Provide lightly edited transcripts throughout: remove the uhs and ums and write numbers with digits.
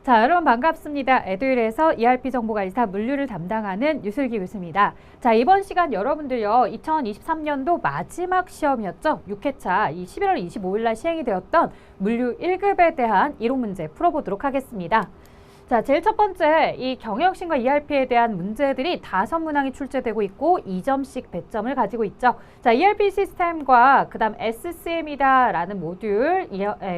자, 여러분 반갑습니다. 에듀윌에서 ERP 정보관리사 물류를 담당하는 유슬기 교수입니다. 자, 이번 시간 여러분들요, 2023년도 마지막 시험이었죠. 6회차 이 11월 25일 날 시행이 되었던 물류 1급에 대한 이론 문제 풀어보도록 하겠습니다. 자, 제일 첫 번째, 이 경영혁신과 ERP에 대한 문제들이 5문항이 출제되고 있고 2점씩 배점을 가지고 있죠. 자, ERP 시스템과 그 다음 SCM이다 라는 모듈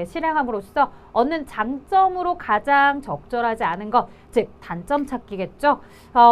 실행함으로써 얻는 장점으로 가장 적절하지 않은 것, 즉 단점 찾기겠죠.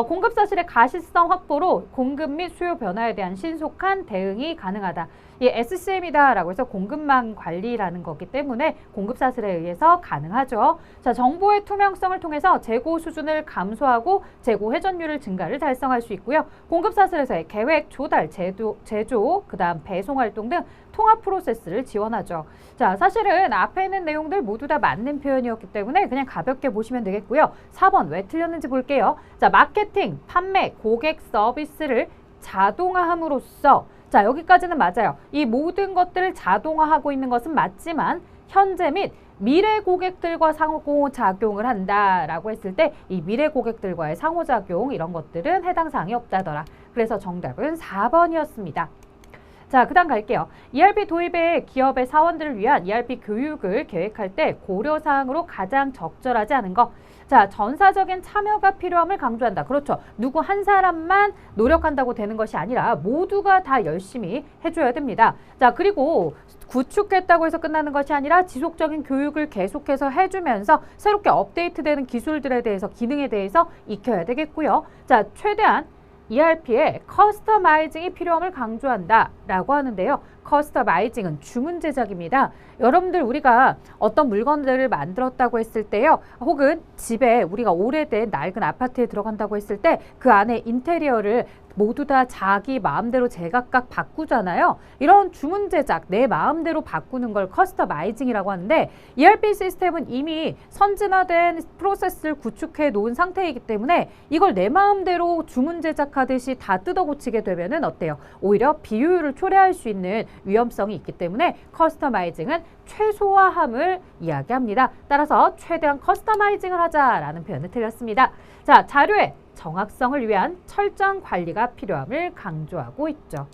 공급 사실의 가시성 확보로 공급 및 수요 변화에 대한 신속한 대응이 가능하다. 이 SCM이다라고 해서 공급망 관리라는 거기 때문에 공급 사슬에 의해서 가능하죠. 자, 정보의 투명성을 통해서 재고 수준을 감소하고 재고 회전율을 증가를 달성할 수 있고요. 공급 사슬에서의 계획, 조달, 제조, 그다음 배송 활동 등 통합 프로세스를 지원하죠. 자, 사실은 앞에 있는 내용들 모두 다 맞는 표현이었기 때문에 그냥 가볍게 보시면 되겠고요. 4번 왜 틀렸는지 볼게요. 자, 마케팅, 판매, 고객 서비스를 자동화함으로써, 자, 여기까지는 맞아요. 이 모든 것들을 자동화하고 있는 것은 맞지만 현재 및 미래 고객들과 상호작용을 한다라고 했을 때 이 미래 고객들과의 상호작용 이런 것들은 해당 사항이 없다더라. 그래서 정답은 4번이었습니다. 자, 그 다음 갈게요. ERP 도입에 기업의 사원들을 위한 ERP 교육을 계획할 때 고려사항으로 가장 적절하지 않은 것. 자, 전사적인 참여가 필요함을 강조한다. 그렇죠. 누구 한 사람만 노력한다고 되는 것이 아니라 모두가 다 열심히 해줘야 됩니다. 자, 그리고 구축했다고 해서 끝나는 것이 아니라 지속적인 교육을 계속해서 해주면서 새롭게 업데이트되는 기술들에 대해서, 기능에 대해서 익혀야 되겠고요. 자, 최대한 ERP에 커스터마이징이 필요함을 강조한다 라고 하는데요. 커스터마이징은 주문 제작입니다. 여러분들 우리가 어떤 물건들을 만들었다고 했을 때요. 혹은 집에 우리가 오래된 낡은 아파트에 들어간다고 했을 때 그 안에 인테리어를 모두 다 자기 마음대로 제각각 바꾸잖아요. 이런 주문 제작, 내 마음대로 바꾸는 걸 커스터마이징이라고 하는데 ERP 시스템은 이미 선진화된 프로세스를 구축해 놓은 상태이기 때문에 이걸 내 마음대로 주문 제작하듯이 다 뜯어 고치게 되면은 어때요? 오히려 비효율을 초래할 수 있는 위험성이 있기 때문에 커스터마이징은 최소화함을 이야기합니다. 따라서 최대한 커스터마이징을 하자라는 표현을 틀렸습니다. 자, 자료의 정확성을 위한 철저한 관리가 필요함을 강조하고 있죠.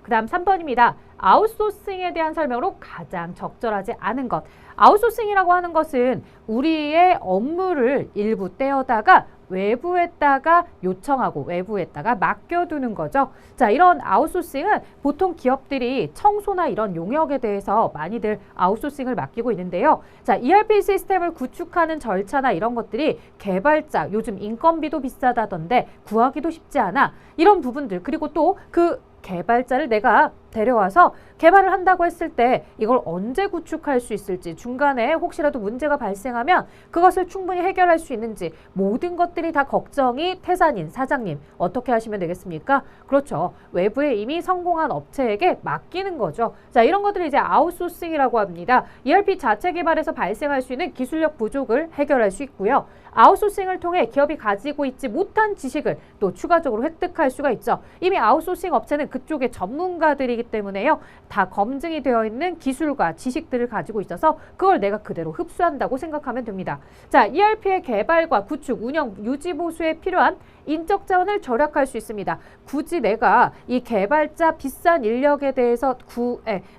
그 다음 3번입니다. 아웃소싱에 대한 설명으로 가장 적절하지 않은 것. 아웃소싱이라고 하는 것은 우리의 업무를 일부 떼어다가 외부에다가 요청하고 외부에다가 맡겨두는 거죠. 자, 이런 아웃소싱은 보통 기업들이 청소나 이런 용역에 대해서 많이들 아웃소싱을 맡기고 있는데요. 자, ERP 시스템을 구축하는 절차나 이런 것들이 개발자, 요즘 인건비도 비싸다던데 구하기도 쉽지 않아. 이런 부분들, 그리고 또 그 개발자를 내가 데려와서 개발을 한다고 했을 때 이걸 언제 구축할 수 있을지, 중간에 혹시라도 문제가 발생하면 그것을 충분히 해결할 수 있는지, 모든 것들이 다 걱정이 태산인 사장님 어떻게 하시면 되겠습니까? 그렇죠. 외부에 이미 성공한 업체에게 맡기는 거죠. 자, 이런 것들을 이제 아웃소싱이라고 합니다. ERP 자체 개발에서 발생할 수 있는 기술력 부족을 해결할 수 있고요. 아웃소싱을 통해 기업이 가지고 있지 못한 지식을 또 추가적으로 획득할 수가 있죠. 이미 아웃소싱 업체는 그쪽의 전문가들이기 때문에요. 다 검증이 되어 있는 기술과 지식들을 가지고 있어서 그걸 내가 그대로 흡수한다고 생각하면 됩니다. 자, ERP의 개발과 구축, 운영, 유지 보수에 필요한 인적 자원을 절약할 수 있습니다. 굳이 내가 이 개발자 비싼 인력에 대해서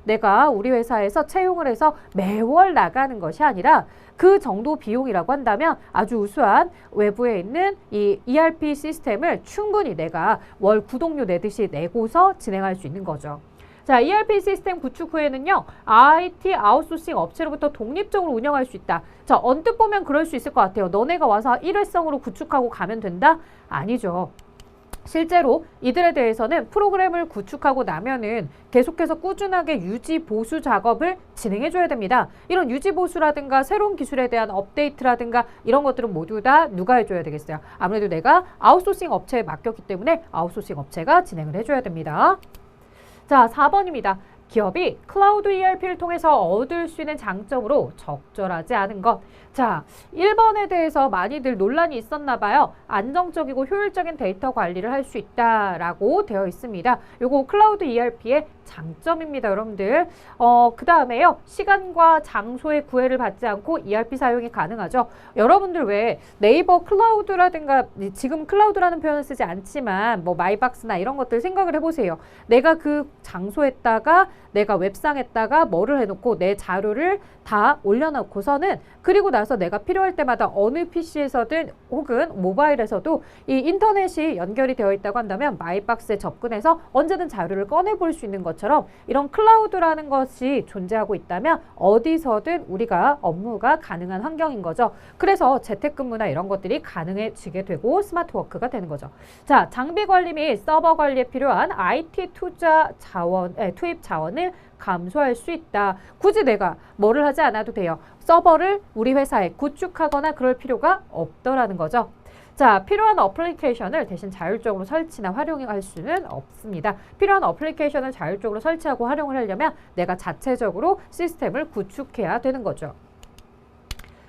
내가 우리 회사에서 채용을 해서 매월 나가는 것이 아니라 그 정도 비용이라고 한다면 아주 우수한 외부에 있는 이 ERP 시스템을 충분히 내가 월 구독료 내듯이 내고서 진행할 수 있는 거죠. 자, ERP 시스템 구축 후에는요, IT 아웃소싱 업체로부터 독립적으로 운영할 수 있다. 자, 언뜻 보면 그럴 수 있을 것 같아요. 너네가 와서 일회성으로 구축하고 가면 된다? 아니죠. 실제로 이들에 대해서는 프로그램을 구축하고 나면은 계속해서 꾸준하게 유지 보수 작업을 진행해 줘야 됩니다. 이런 유지 보수라든가 새로운 기술에 대한 업데이트라든가 이런 것들은 모두 다 누가 해줘야 되겠어요? 아무래도 내가 아웃소싱 업체에 맡겼기 때문에 아웃소싱 업체가 진행을 해줘야 됩니다. 자, 4번입니다. 기업이 클라우드 ERP를 통해서 얻을 수 있는 장점으로 적절하지 않은 것. 자, 1번에 대해서 많이들 논란이 있었나 봐요. 안정적이고 효율적인 데이터 관리를 할 수 있다라고 되어 있습니다. 요거 클라우드 ERP의 장점입니다, 여러분들. 그 다음에요. 시간과 장소의 구애를 받지 않고 ERP 사용이 가능하죠. 여러분들 왜 네이버 클라우드라든가 지금 클라우드라는 표현을 쓰지 않지만 뭐 마이박스나 이런 것들 생각을 해보세요. 내가 그 장소에다가 내가 웹상에다가 뭐를 해놓고 내 자료를 다 올려놓고서는 그리고 나서 내가 필요할 때마다 어느 PC에서든 혹은 모바일에서도 이 인터넷이 연결이 되어 있다고 한다면 마이박스에 접근해서 언제든 자료를 꺼내볼 수 있는 것처럼 이런 클라우드라는 것이 존재하고 있다면 어디서든 우리가 업무가 가능한 환경인 거죠. 그래서 재택근무나 이런 것들이 가능해지게 되고 스마트워크가 되는 거죠. 자, 장비 관리 및 서버 관리에 필요한 IT 투입 자원을 감소할 수 있다. 굳이 내가 뭐를 하지 않아도 돼요. 서버를 우리 회사에 구축하거나 그럴 필요가 없더라는 거죠. 자, 필요한 어플리케이션을 대신 자율적으로 설치나 활용할 수는 없습니다. 필요한 어플리케이션을 자율적으로 설치하고 활용을 하려면 내가 자체적으로 시스템을 구축해야 되는 거죠.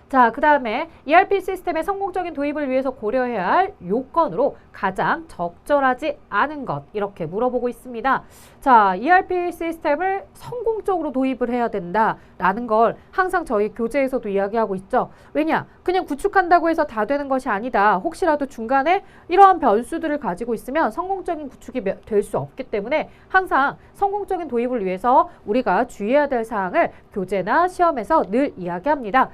자, 그 다음에 ERP 시스템의 성공적인 도입을 위해서 고려해야 할 요건으로 가장 적절하지 않은 것 이렇게 물어보고 있습니다. 자, ERP 시스템을 성공적으로 도입을 해야 된다라는 걸 항상 저희 교재에서도 이야기하고 있죠. 왜냐? 그냥 구축한다고 해서 다 되는 것이 아니다. 혹시라도 중간에 이러한 변수들을 가지고 있으면 성공적인 구축이 될 수 없기 때문에 항상 성공적인 도입을 위해서 우리가 주의해야 될 사항을 교재나 시험에서 늘 이야기합니다.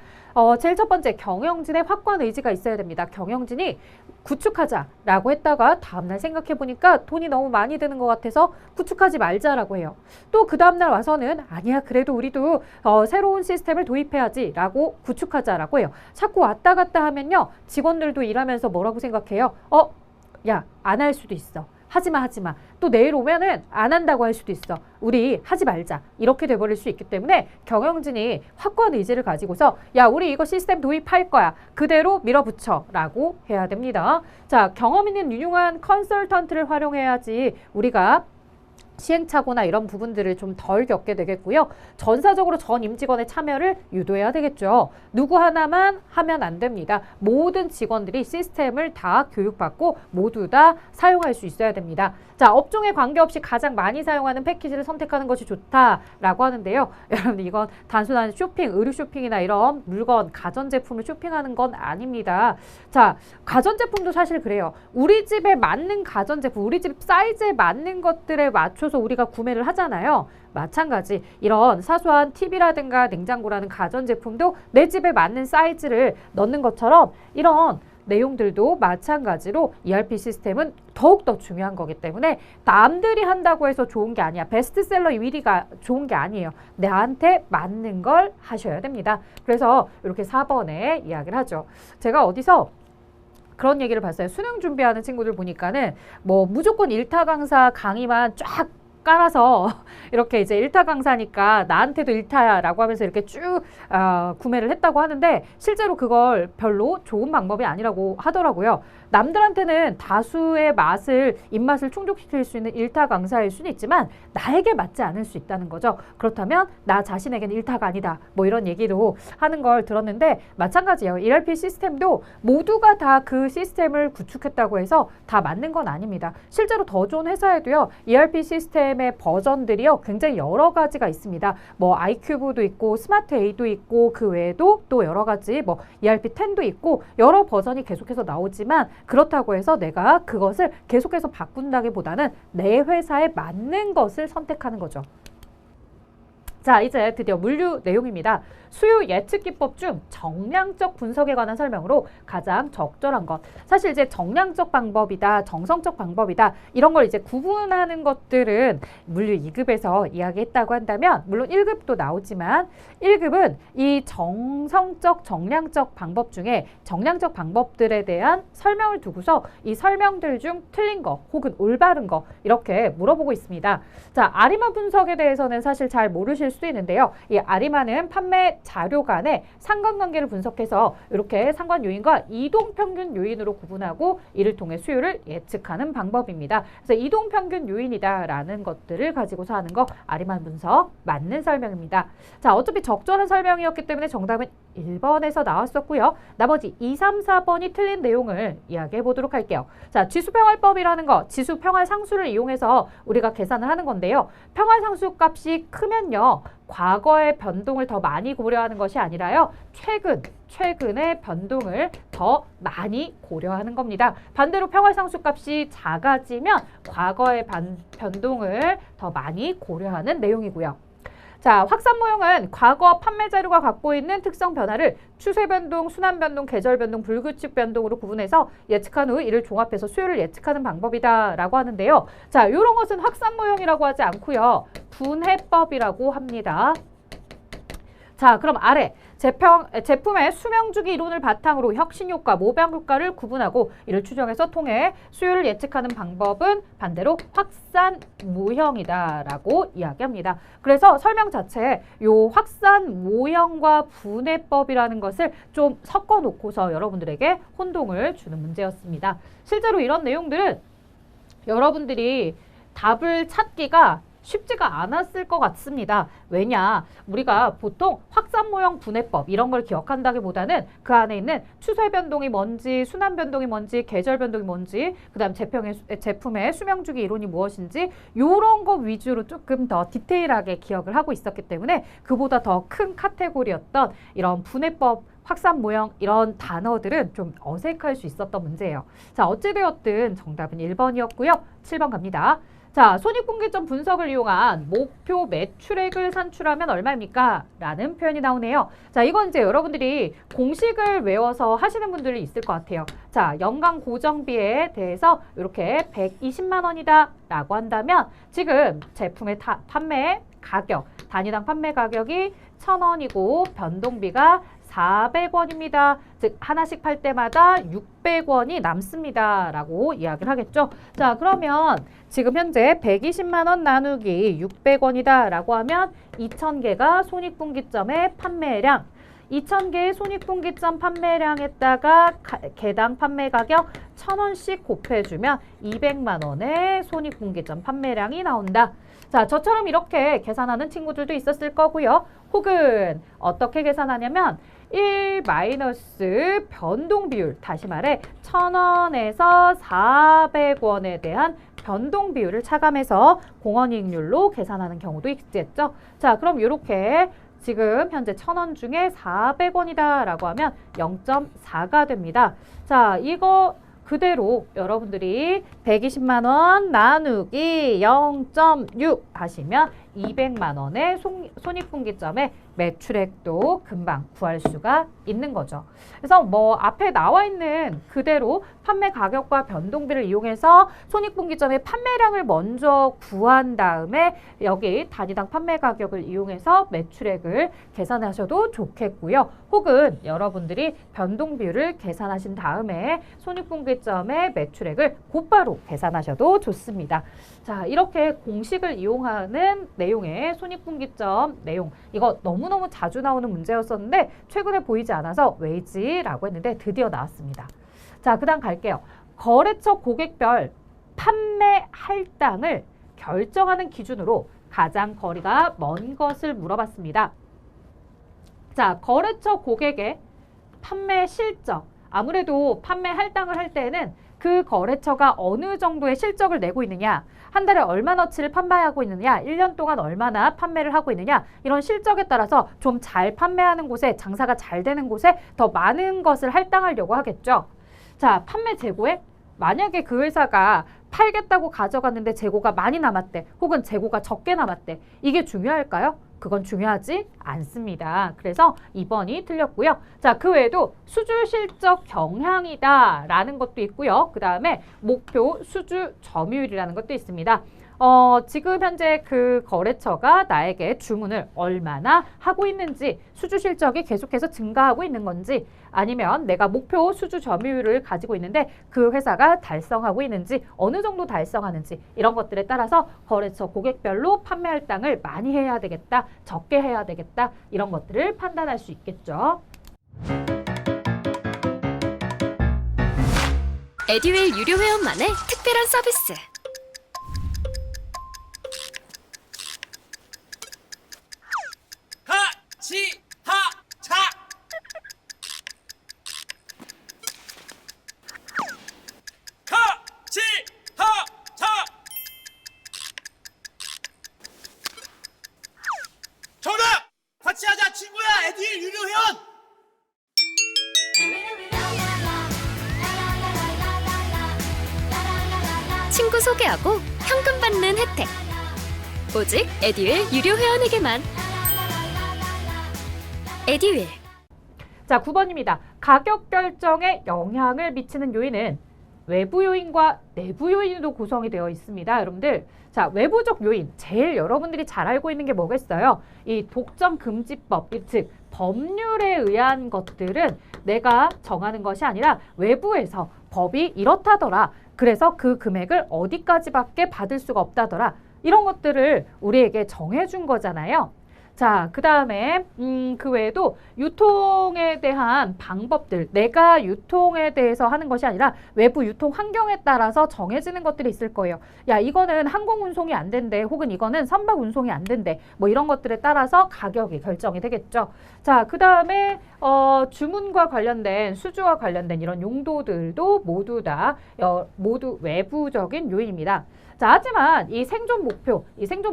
제일 첫 번째, 경영진의 확고한 의지가 있어야 됩니다. 경영진이 구축하자라고 했다가 다음날 생각해보니까 돈이 너무 많이 드는 것 같아서 구축하지 말자라고 해요. 또 그 다음날 와서는 아니야, 그래도 우리도 새로운 시스템을 도입해야지 라고 구축하자라고 해요. 자꾸 왔다 갔다 하면요, 직원들도 일하면서 뭐라고 생각해요? 야, 안 할 수도 있어. 하지마. 또 내일 오면은 안 한다고 할 수도 있어. 우리 하지 말자. 이렇게 돼버릴 수 있기 때문에 경영진이 확고한 의지를 가지고서 야, 우리 이거 시스템 도입할 거야. 그대로 밀어붙여 라고 해야 됩니다. 자, 경험 있는 유능한 컨설턴트를 활용해야지 우리가 시행착오나 이런 부분들을 좀 덜 겪게 되겠고요. 전사적으로 전 임직원의 참여를 유도해야 되겠죠. 누구 하나만 하면 안 됩니다. 모든 직원들이 시스템을 다 교육받고 모두 다 사용할 수 있어야 됩니다. 자, 업종에 관계없이 가장 많이 사용하는 패키지를 선택하는 것이 좋다라고 하는데요. 여러분들 이건 단순한 쇼핑, 의류 쇼핑이나 이런 물건, 가전제품을 쇼핑하는 건 아닙니다. 자, 가전제품도 사실 그래요. 우리 집에 맞는 가전제품, 우리 집 사이즈에 맞는 것들에 맞춰서 우리가 구매를 하잖아요. 마찬가지 이런 사소한 TV라든가 냉장고라는 가전제품도 내 집에 맞는 사이즈를 넣는 것처럼 이런 내용들도 마찬가지로 ERP 시스템은 더욱더 중요한 거기 때문에 남들이 한다고 해서 좋은 게 아니야. 베스트셀러 1위가 좋은 게 아니에요. 나한테 맞는 걸 하셔야 됩니다. 그래서 이렇게 4번에 이야기를 하죠. 제가 어디서 그런 얘기를 봤어요. 수능 준비하는 친구들 보니까는 뭐 무조건 일타 강사 강의만 쫙 깔아서 이렇게 이제 일타 강사니까 나한테도 일타야 라고 하면서 이렇게 쭉 구매를 했다고 하는데 실제로 그걸 별로 좋은 방법이 아니라고 하더라고요. 남들한테는 다수의 입맛을 충족시킬 수 있는 일타 강사일 수는 있지만 나에게 맞지 않을 수 있다는 거죠. 그렇다면 나 자신에게는 일타가 아니다. 뭐 이런 얘기도 하는 걸 들었는데 마찬가지예요. ERP 시스템도 모두가 다 그 시스템을 구축했다고 해서 다 맞는 건 아닙니다. 실제로 더 좋은 회사에도요. ERP 시스템의 버전들이요. 굉장히 여러 가지가 있습니다. 뭐 아이큐브도 있고 스마트 A도 있고 그 외에도 또 여러 가지 뭐 ERP10도 있고 여러 버전이 계속해서 나오지만 그렇다고 해서 내가 그것을 계속해서 바꾼다기보다는 내 회사에 맞는 것을 선택하는 거죠. 자, 이제 드디어 물류 내용입니다. 수요 예측 기법 중 정량적 분석에 관한 설명으로 가장 적절한 것. 사실 이제 정량적 방법이다, 정성적 방법이다 이런 걸 이제 구분하는 것들은 물류 2급에서 이야기했다고 한다면 물론 1급도 나오지만 1급은 이 정성적, 정량적 방법 중에 정량적 방법들에 대한 설명을 두고서 이 설명들 중 틀린 거 혹은 올바른 거 이렇게 물어보고 있습니다. 자, 아리마 분석에 대해서는 사실 잘 모르실 수도 있는데요. 이 아리마는 판매 자료 간의 상관관계를 분석해서 이렇게 상관 요인과 이동 평균 요인으로 구분하고 이를 통해 수요를 예측하는 방법입니다. 그래서 이동 평균 요인이다라는 것들을 가지고서 하는 거 아리마 분석 맞는 설명입니다. 자, 어차피 적절한 설명이었기 때문에 정답은 1번에서 나왔었고요. 나머지 2, 3, 4번이 틀린 내용을 이야기해 보도록 할게요. 자, 지수평활법이라는 거, 지수평활상수를 이용해서 우리가 계산을 하는 건데요. 평활상수 값이 크면요. 과거의 변동을 더 많이 고려하는 것이 아니라요. 최근의 변동을 더 많이 고려하는 겁니다. 반대로 평활상수 값이 작아지면 과거의 변동을 더 많이 고려하는 내용이고요. 자, 확산 모형은 과거 판매 자료가 갖고 있는 특성 변화를 추세 변동, 순환 변동, 계절 변동, 불규칙 변동으로 구분해서 예측한 후 이를 종합해서 수요를 예측하는 방법이다라고 하는데요. 자, 이런 것은 확산 모형이라고 하지 않고요. 분해법이라고 합니다. 자, 그럼 아래 제품의 수명주기 이론을 바탕으로 혁신효과, 모방효과를 구분하고 이를 추정해서 통해 수요를 예측하는 방법은 반대로 확산 모형이다라고 이야기합니다. 그래서 설명 자체에 요 확산 모형과 분해법이라는 것을 좀 섞어 놓고서 여러분들에게 혼동을 주는 문제였습니다. 실제로 이런 내용들은 여러분들이 답을 찾기가 쉽지가 않았을 것 같습니다. 왜냐? 우리가 보통 확산 모형 분해법 이런 걸 기억한다기보다는 그 안에 있는 추세 변동이 뭔지, 순환 변동이 뭔지, 계절 변동이 뭔지, 그 다음 제품의 수명주기 이론이 무엇인지 이런 거 위주로 조금 더 디테일하게 기억을 하고 있었기 때문에 그보다 더 큰 카테고리였던 이런 분해법, 확산 모형 이런 단어들은 좀 어색할 수 있었던 문제예요. 자, 어찌되었든 정답은 1번이었고요. 7번 갑니다. 자, 손익분기점 분석을 이용한 목표 매출액을 산출하면 얼마입니까? 라는 표현이 나오네요. 자, 이건 이제 여러분들이 공식을 외워서 하시는 분들이 있을 것 같아요. 자, 연간 고정비에 대해서 이렇게 120만 원이다 라고 한다면 지금 제품의 판매 가격, 단위당 판매 가격이 1,000원이고 변동비가 400원입니다. 즉 하나씩 팔 때마다 600원이 남습니다. 라고 이야기를 하겠죠. 자, 그러면 지금 현재 120만 원 나누기 600원이다 라고 하면 2,000개가 손익분기점의 판매량, 2,000개의 손익분기점 판매량에다가 개당 판매 가격 1,000원씩 곱해주면 200만 원의 손익분기점 판매량이 나온다. 자, 저처럼 이렇게 계산하는 친구들도 있었을 거고요. 혹은 어떻게 계산하냐면 1 마이너스 변동 비율, 다시 말해 1,000원에서 400원에 대한 변동 비율을 차감해서 공원이익률로 계산하는 경우도 있겠죠. 자, 그럼 이렇게 지금 현재 1,000원 중에 400원이다 라고 하면 0.4가 됩니다. 자, 이거 그대로 여러분들이 120만 원 나누기 0.6 하시면 200만 원의 손익분기점의 매출액도 금방 구할 수가 있는 거죠. 그래서 뭐 앞에 나와 있는 그대로 판매 가격과 변동비를 이용해서 손익분기점의 판매량을 먼저 구한 다음에 여기 단위당 판매 가격을 이용해서 매출액을 계산하셔도 좋겠고요. 혹은 여러분들이 변동비율을 계산하신 다음에 손익분기점의 매출액을 곧바로 계산하셔도 좋습니다. 자, 이렇게 공식을 이용하는 내용의 손익분기점 내용, 이거 너무너무 자주 나오는 문제였었는데 최근에 보이지 않아서 왜지라고 했는데 드디어 나왔습니다. 자, 그 다음 갈게요. 거래처 고객별 판매 할당을 결정하는 기준으로 가장 거리가 먼 것을 물어봤습니다. 자, 거래처 고객의 판매 실적, 아무래도 판매 할당을 할 때는 그 거래처가 어느 정도의 실적을 내고 있느냐, 한 달에 얼마너치를 판매하고 있느냐, 1년 동안 얼마나 판매를 하고 있느냐, 이런 실적에 따라서 좀 잘 판매하는 곳에, 장사가 잘 되는 곳에 더 많은 것을 할당하려고 하겠죠. 자, 판매 재고에 만약에 그 회사가 팔겠다고 가져갔는데 재고가 많이 남았대, 혹은 재고가 적게 남았대, 이게 중요할까요? 그건 중요하지 않습니다. 그래서 2번이 틀렸고요. 자, 그 외에도 수주 실적 경향이다 라는 것도 있고요. 그 다음에 목표 수주 점유율이라는 것도 있습니다. 지금 현재 그 거래처가 나에게 주문을 얼마나 하고 있는지, 수주 실적이 계속해서 증가하고 있는 건지, 아니면 내가 목표 수주 점유율을 가지고 있는데 그 회사가 달성하고 있는지, 어느 정도 달성하는지, 이런 것들에 따라서 거래처 고객별로 판매 할당을 많이 해야 되겠다, 적게 해야 되겠다, 이런 것들을 판단할 수 있겠죠. 에듀윌 유료 회원만의 특별한 서비스. 하치하차 친구 소개하고 현금 받는 혜택. 오직 에듀윌 유료 회원에게만. 에듀윌. 자, 9번입니다. 가격 결정에 영향을 미치는 요인은 외부 요인과 내부 요인으로 구성이 되어 있습니다. 여러분들, 자, 외부적 요인, 제일 여러분들이 잘 알고 있는 게 뭐겠어요? 이 독점금지법, 즉 법률에 의한 것들은 내가 정하는 것이 아니라 외부에서 법이 이렇다더라. 그래서 그 금액을 어디까지밖에 받을 수가 없다더라. 이런 것들을 우리에게 정해준 거잖아요. 자, 그 다음에 그 외에도 유통에 대한 방법들, 내가 유통에 대해서 하는 것이 아니라 외부 유통 환경에 따라서 정해지는 것들이 있을 거예요. 야, 이거는 항공 운송이 안 된대, 혹은 이거는 선박 운송이 안 된대, 뭐 이런 것들에 따라서 가격이 결정이 되겠죠. 자, 그 다음에 주문과 관련된, 수주와 관련된 이런 용도들도 모두 외부적인 요인입니다. 자, 하지만 이 생존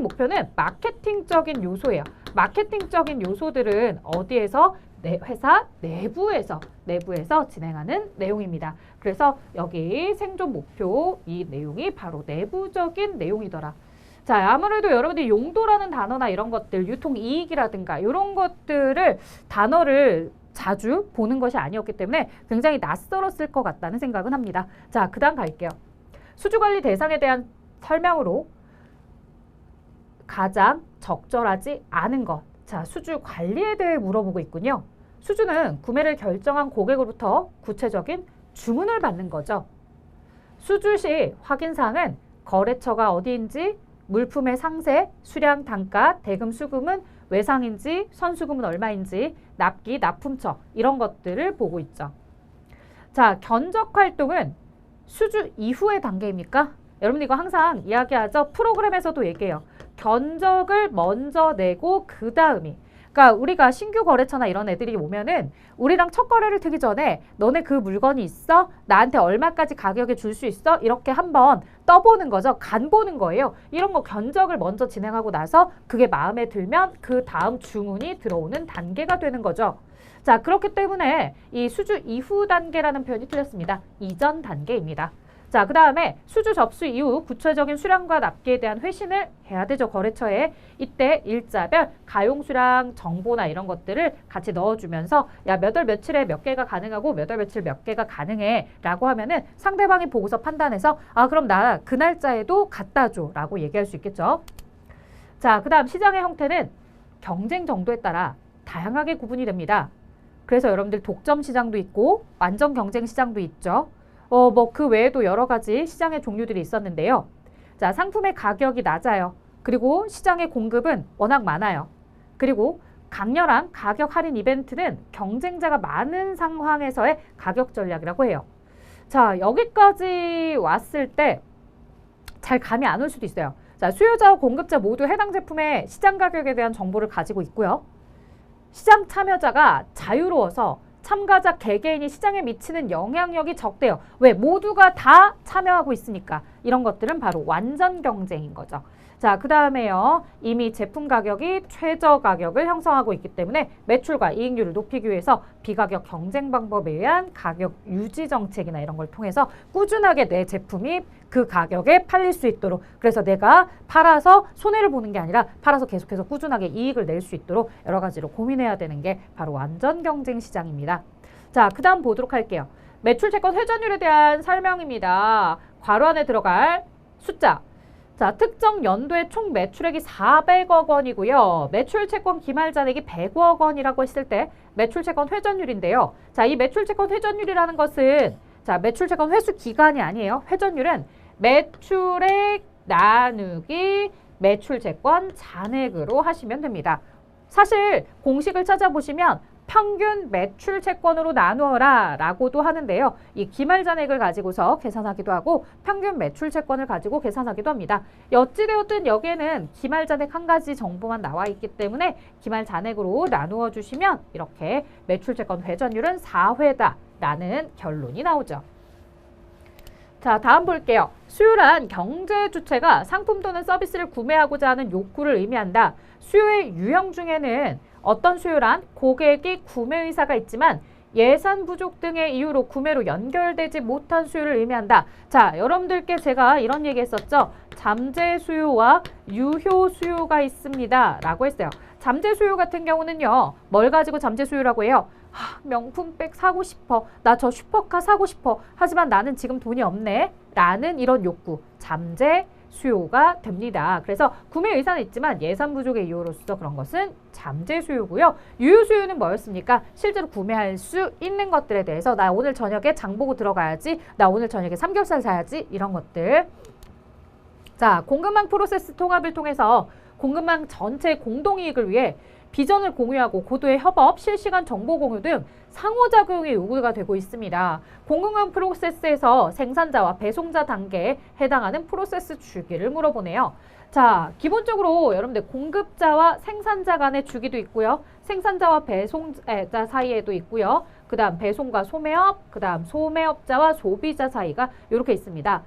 목표는 마케팅적인 요소예요. 마케팅적인 요소들은 어디에서? 회사 내부에서 진행하는 내용입니다. 그래서 여기 생존 목표 이 내용이 바로 내부적인 내용이더라. 자, 아무래도 여러분들이 용도라는 단어나 이런 것들, 유통이익이라든가 이런 것들을 단어를 자주 보는 것이 아니었기 때문에 굉장히 낯설었을 것 같다는 생각은 합니다. 자, 그 다음 갈게요. 수주관리 대상에 대한 설명으로 가장 적절하지 않은 것. 자, 수주 관리에 대해 물어보고 있군요. 수주는 구매를 결정한 고객으로부터 구체적인 주문을 받는 거죠. 수주 시 확인사항은 거래처가 어디인지, 물품의 상세, 수량, 단가, 대금 수금은 외상인지, 선수금은 얼마인지, 납기, 납품처 이런 것들을 보고 있죠. 자, 견적 활동은 수주 이후의 단계입니까? 여러분 이거 항상 이야기하죠. 프로그램에서도 얘기해요. 견적을 먼저 내고 그 다음이. 그러니까 우리가 신규 거래처나 이런 애들이 오면은 우리랑 첫 거래를 트기 전에 너네 그 물건이 있어? 나한테 얼마까지 가격에 줄 수 있어? 이렇게 한번 떠보는 거죠. 간 보는 거예요. 이런 거 견적을 먼저 진행하고 나서 그게 마음에 들면 그 다음 주문이 들어오는 단계가 되는 거죠. 자, 그렇기 때문에 이 수주 이후 단계라는 표현이 틀렸습니다. 이전 단계입니다. 자, 그 다음에 수주 접수 이후 구체적인 수량과 납기에 대한 회신을 해야 되죠. 거래처에. 이때 일자별 가용수량 정보나 이런 것들을 같이 넣어주면서 야, 몇 월 며칠에 몇 개가 가능하고 몇 월 며칠 몇 개가 가능해 라고 하면은 상대방이 보고서 판단해서 아, 그럼 나 그 날짜에도 갖다 줘 라고 얘기할 수 있겠죠. 자, 그 다음 시장의 형태는 경쟁 정도에 따라 다양하게 구분이 됩니다. 그래서 여러분들 독점 시장도 있고 완전 경쟁 시장도 있죠. 그 외에도 여러 가지 시장의 종류들이 있었는데요. 자, 상품의 가격이 낮아요. 그리고 시장의 공급은 워낙 많아요. 그리고 강렬한 가격 할인 이벤트는 경쟁자가 많은 상황에서의 가격 전략이라고 해요. 자, 여기까지 왔을 때 잘 감이 안 올 수도 있어요. 자, 수요자와 공급자 모두 해당 제품의 시장 가격에 대한 정보를 가지고 있고요. 시장 참여자가 자유로워서 참가자 개개인이 시장에 미치는 영향력이 적대요. 왜? 모두가 다 참여하고 있으니까. 이런 것들은 바로 완전 경쟁인 거죠. 자, 그 다음에요. 이미 제품 가격이 최저 가격을 형성하고 있기 때문에 매출과 이익률을 높이기 위해서 비가격 경쟁 방법에 의한 가격 유지 정책이나 이런 걸 통해서 꾸준하게 내 제품이 그 가격에 팔릴 수 있도록, 그래서 내가 팔아서 손해를 보는 게 아니라 팔아서 계속해서 꾸준하게 이익을 낼 수 있도록 여러 가지로 고민해야 되는 게 바로 완전 경쟁 시장입니다. 자, 그 다음 보도록 할게요. 매출 채권 회전율에 대한 설명입니다. 괄호 안에 들어갈 숫자. 자, 특정 연도의 총 매출액이 400억 원이고요. 매출 채권 기말 잔액이 100억 원이라고 했을 때 매출 채권 회전율인데요. 자, 이 매출 채권 회전율이라는 것은 자, 매출 채권 회수 기간이 아니에요. 회전율은 매출액 나누기 매출 채권 잔액으로 하시면 됩니다. 사실 공식을 찾아보시면 평균 매출 채권으로 나누어라 라고도 하는데요. 이 기말 잔액을 가지고서 계산하기도 하고 평균 매출 채권을 가지고 계산하기도 합니다. 어찌되었든 여기에는 기말 잔액 한 가지 정보만 나와 있기 때문에 기말 잔액으로 나누어 주시면 이렇게 매출 채권 회전율은 4회다 라는 결론이 나오죠. 자, 다음 볼게요. 수요란 경제 주체가 상품 또는 서비스를 구매하고자 하는 욕구를 의미한다. 수요의 유형 중에는 어떤 수요란 고객이 구매 의사가 있지만 예산 부족 등의 이유로 구매로 연결되지 못한 수요를 의미한다. 자, 여러분들께 제가 이런 얘기 했었죠. 잠재 수요와 유효 수요가 있습니다. 라고 했어요. 잠재 수요 같은 경우는요. 뭘 가지고 잠재 수요라고 해요? 명품백 사고 싶어. 나 저 슈퍼카 사고 싶어. 하지만 나는 지금 돈이 없네. 라는 이런 욕구. 잠재 수요가 됩니다. 그래서 구매 의사는 있지만 예산 부족의 이유로서 그런 것은 잠재 수요고요. 유효 수요는 뭐였습니까? 실제로 구매할 수 있는 것들에 대해서 나 오늘 저녁에 장 보고 들어가야지. 나 오늘 저녁에 삼겹살 사야지. 이런 것들. 자, 공급망 프로세스 통합을 통해서 공급망 전체 공동이익을 위해 비전을 공유하고 고도의 협업, 실시간 정보 공유 등 상호작용이 요구가 되고 있습니다. 공급망 프로세스에서 생산자와 배송자 단계에 해당하는 프로세스 주기를 물어보네요. 자, 기본적으로 여러분들 공급자와 생산자 간의 주기도 있고요. 생산자와 배송자 사이에도 있고요. 그 다음 배송과 소매업, 그 다음 소매업자와 소비자 사이가 이렇게 있습니다.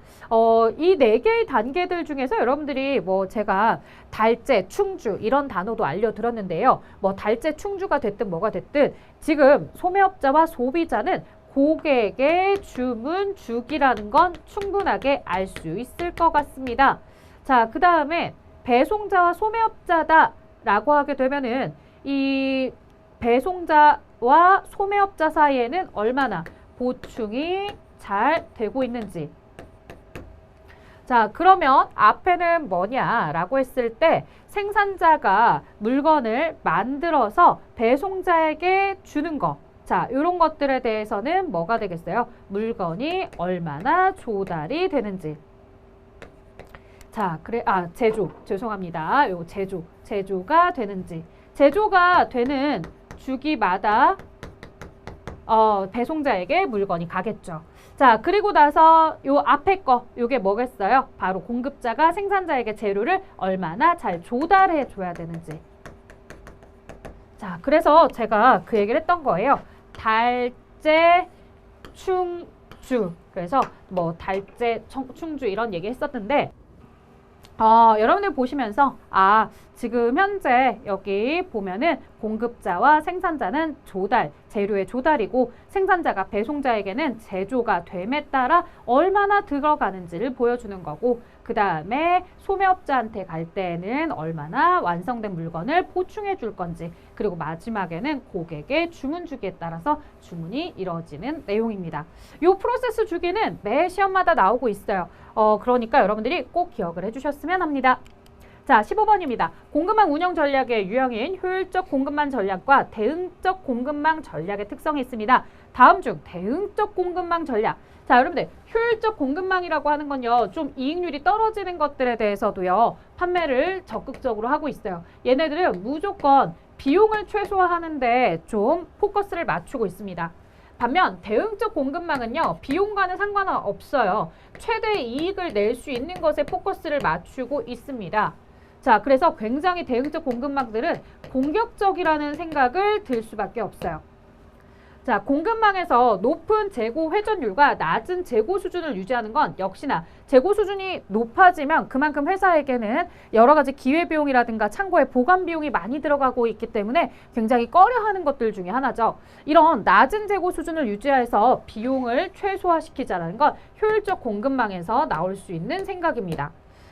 이 네 개의 단계들 중에서 여러분들이 뭐 제가 달제, 충주 이런 단어도 알려드렸는데요. 뭐 달제, 충주가 됐든 뭐가 됐든 지금 소매업자와 소비자는 고객의 주문 주기라는 건 충분하게 알 수 있을 것 같습니다. 자, 그 다음에 배송자와 소매업자다 라고 하게 되면은 이 배송자와 소매업자 사이에는 얼마나 보충이 잘 되고 있는지. 자, 그러면 앞에는 뭐냐라고 했을 때 생산자가 물건을 만들어서 배송자에게 주는 거. 자, 이런 것들에 대해서는 뭐가 되겠어요? 물건이 얼마나 조달이 되는지. 자, 제조. 죄송합니다. 요 제조가 되는지. 제조가 되는 주기마다 배송자에게 물건이 가겠죠. 자, 그리고 나서 요 앞에 거, 요게 뭐겠어요? 바로 공급자가 생산자에게 재료를 얼마나 잘 조달해 줘야 되는지. 자, 그래서 제가 그 얘기를 했던 거예요. 달제, 충주. 그래서 뭐 달제, 충주 이런 얘기 했었는데 여러분들 보시면서 지금 현재 여기 보면은 공급자와 생산자는 재료의 조달이고 생산자가 배송자에게는 제조가 됨에 따라 얼마나 들어가는지를 보여주는 거고 그 다음에 소매업자한테 갈 때는 얼마나 완성된 물건을 보충해 줄 건지 그리고 마지막에는 고객의 주문 주기에 따라서 주문이 이루어지는 내용입니다. 이 프로세스 주기는 매 시험마다 나오고 있어요. 그러니까 여러분들이 꼭 기억을 해주셨으면 합니다. 자, 15번입니다. 공급망 운영 전략의 유형인 효율적 공급망 전략과 대응적 공급망 전략의 특성이 있습니다. 다음 중 대응적 공급망 전략. 자, 여러분들 효율적 공급망이라고 하는 건요. 좀 이익률이 떨어지는 것들에 대해서도요. 판매를 적극적으로 하고 있어요. 얘네들은 무조건 비용을 최소화하는데 좀 포커스를 맞추고 있습니다. 반면 대응적 공급망은요. 비용과는 상관은 없어요. 최대 이익을 낼 수 있는 것에 포커스를 맞추고 있습니다. 자, 그래서 굉장히 대응적 공급망들은 공격적이라는 생각을 들 수밖에 없어요. 자, 공급망에서 높은 재고 회전율과 낮은 재고 수준을 유지하는 건 역시나 재고 수준이 높아지면 그만큼 회사에게는 여러 가지 기회비용이라든가 창고에 보관 비용이 많이 들어가고 있기 때문에 굉장히 꺼려하는 것들 중에 하나죠. 이런 낮은 재고 수준을 유지해서 비용을 최소화시키자는 건 효율적 공급망에서 나올 수 있는 생각입니다.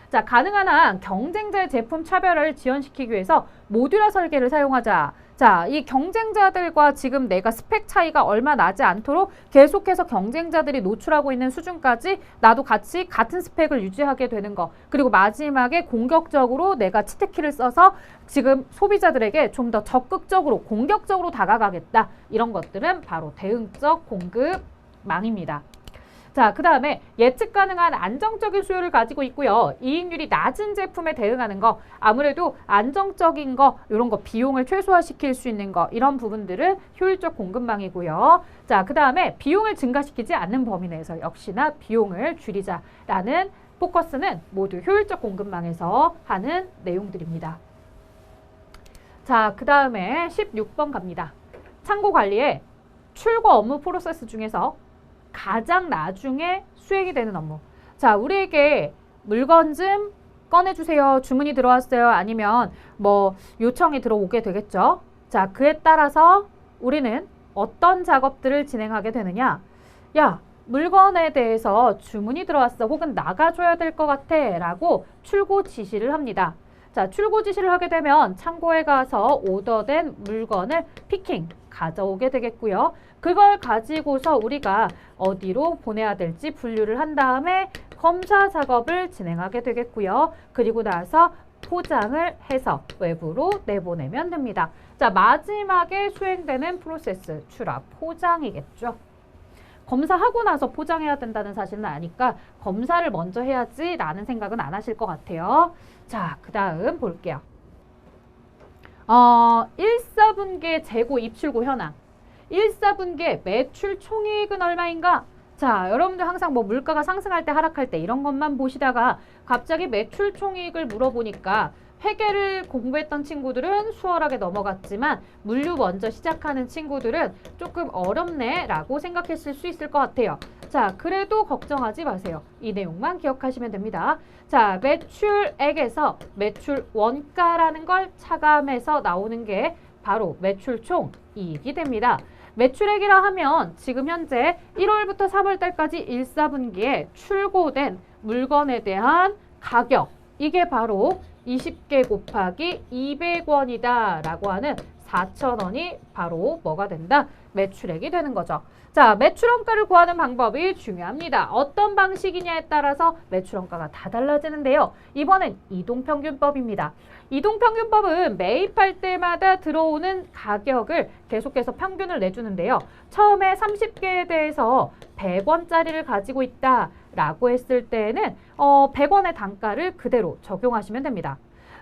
자, 가능한 한 경쟁자의 제품 차별화를 지원시키기 위해서 모듈화 설계를 사용하자. 자, 이 경쟁자들과 지금 내가 스펙 차이가 얼마 나지 않도록 계속해서 경쟁자들이 노출하고 있는 수준까지 나도 같이 같은 스펙을 유지하게 되는 거. 그리고 마지막에 공격적으로 내가 치트키를 써서 지금 소비자들에게 좀 더 적극적으로 공격적으로 다가가겠다. 이런 것들은 바로 대응적 공급망입니다. 자, 그 다음에 예측 가능한 안정적인 수요를 가지고 있고요. 이익률이 낮은 제품에 대응하는 거, 아무래도 안정적인 거, 이런 거 비용을 최소화시킬 수 있는 거, 이런 부분들은 효율적 공급망이고요. 자, 그 다음에 비용을 증가시키지 않는 범위 내에서 역시나 비용을 줄이자라는 포커스는 모두 효율적 공급망에서 하는 내용들입니다. 자, 그 다음에 16번 갑니다. 창고 관리의 출고 업무 프로세스 중에서 가장 나중에 수행이 되는 업무. 자, 우리에게 물건 좀 꺼내주세요. 주문이 들어왔어요. 아니면 뭐 요청이 들어오게 되겠죠. 자, 그에 따라서 우리는 어떤 작업들을 진행하게 되느냐? 야, 물건에 대해서 주문이 들어왔어 혹은 나가줘야 될 것 같아 라고 출고 지시를 합니다. 자, 출고 지시를 하게 되면 창고에 가서 오더된 물건을 피킹, 가져오게 되겠고요. 그걸 가지고서 우리가 어디로 보내야 될지 분류를 한 다음에 검사 작업을 진행하게 되겠고요. 그리고 나서 포장을 해서 외부로 내보내면 됩니다. 자, 마지막에 수행되는 프로세스, 출하, 포장이겠죠. 검사하고 나서 포장해야 된다는 사실은 아니까 검사를 먼저 해야지 라는 생각은 안 하실 것 같아요. 자, 그 다음 볼게요. 1사분기의 재고 입출고 현황. 1사분기의 매출 총이익은 얼마인가? 자, 여러분들 항상 뭐 물가가 상승할 때 하락할 때 이런 것만 보시다가 갑자기 매출 총이익을 물어보니까 회계를 공부했던 친구들은 수월하게 넘어갔지만 물류 먼저 시작하는 친구들은 조금 어렵네 라고 생각했을 수 있을 것 같아요. 자, 그래도 걱정하지 마세요. 이 내용만 기억하시면 됩니다. 자, 매출액에서 매출 원가라는 걸 차감해서 나오는 게 바로 매출 총이익이 됩니다. 매출액이라 하면 지금 현재 1월부터 3월달까지 1사분기에 출고된 물건에 대한 가격, 이게 바로 20개 곱하기 200원이다 라고 하는 4,000원이 바로 뭐가 된다? 매출액이 되는 거죠. 자, 매출원가를 구하는 방법이 중요합니다. 어떤 방식이냐에 따라서 매출원가가 다 달라지는데요. 이번엔 이동평균법입니다. 이동평균법은 매입할 때마다 들어오는 가격을 계속해서 평균을 내주는데요. 처음에 30개에 대해서 100원짜리를 가지고 있다 라고 했을 때는 100원의 단가를 그대로 적용하시면 됩니다.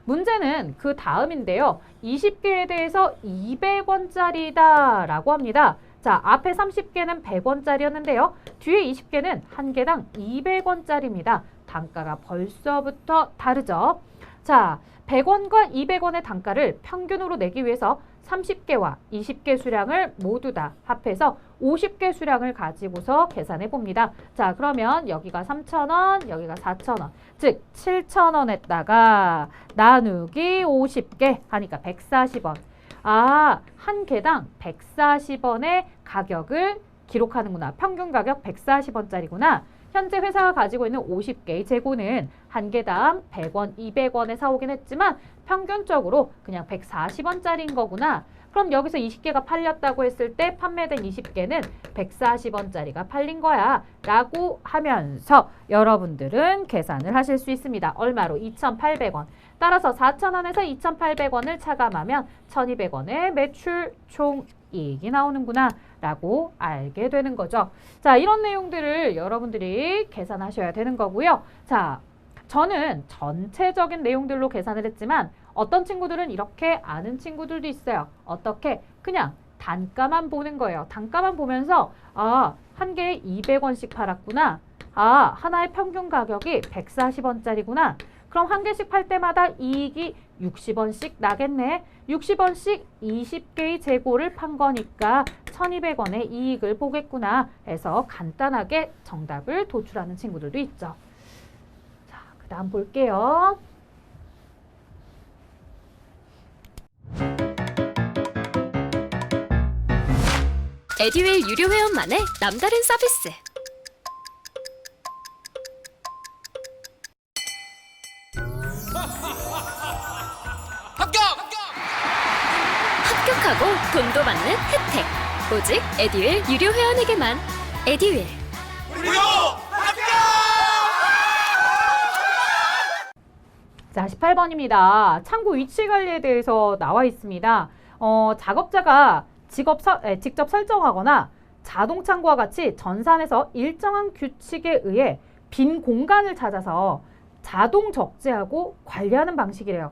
문제는 그 다음인데요. 20개에 대해서 200원짜리다 라고 합니다. 자, 앞에 30개는 100원짜리였는데요. 뒤에 20개는 한 개당 200원짜리입니다. 단가가 벌써부터 다르죠. 자, 100원과 200원의 단가를 평균으로 내기 위해서 30개와 20개 수량을 모두 다 합해서 50개 수량을 가지고서 계산해 봅니다. 자, 그러면 여기가 3,000원, 여기가 4,000원, 즉 7,000원에다가 나누기 50개 하니까 140원. 아, 한 개당 140원의 가격을 기록하는구나. 평균 가격 140원짜리구나. 현재 회사가 가지고 있는 50개의 재고는 한 개당 100원, 200원에 사오긴 했지만 평균적으로 그냥 140원짜리인 거구나. 그럼 여기서 20개가 팔렸다고 했을 때 판매된 20개는 140원짜리가 팔린 거야 라고 하면서 여러분들은 계산을 하실 수 있습니다. 얼마로? 2,800원. 따라서 4,000원에서 2,800원을 차감하면 1,200원의 매출 총이익이 나오는구나 라고 알게 되는 거죠. 자, 이런 내용들을 여러분들이 계산하셔야 되는 거고요. 자, 저는 전체적인 내용들로 계산을 했지만 어떤 친구들은 이렇게 아는 친구들도 있어요. 어떻게? 그냥 단가만 보는 거예요. 단가만 보면서 아, 한 개에 200원씩 팔았구나. 아, 하나의 평균 가격이 140원짜리구나. 그럼 한 개씩 팔 때마다 이익이 60원씩 나겠네. 60원씩 20개의 재고를 판 거니까 1,200원의 이익을 보겠구나 해서 간단하게 정답을 도출하는 친구들도 있죠. 자, 그 다음 볼게요. 에듀윌 유료 회원만의 남다른 서비스. 합격하고 돈도 받는 혜택. 오직 에듀윌 유료 회원에게만. 에듀윌. 자, 18번입니다. 창고 위치 관리에 대해서 나와 있습니다. 작업자가 직접 설정하거나 자동 창고와 같이 전산에서 일정한 규칙에 의해 빈 공간을 찾아서 자동 적재하고 관리하는 방식이래요.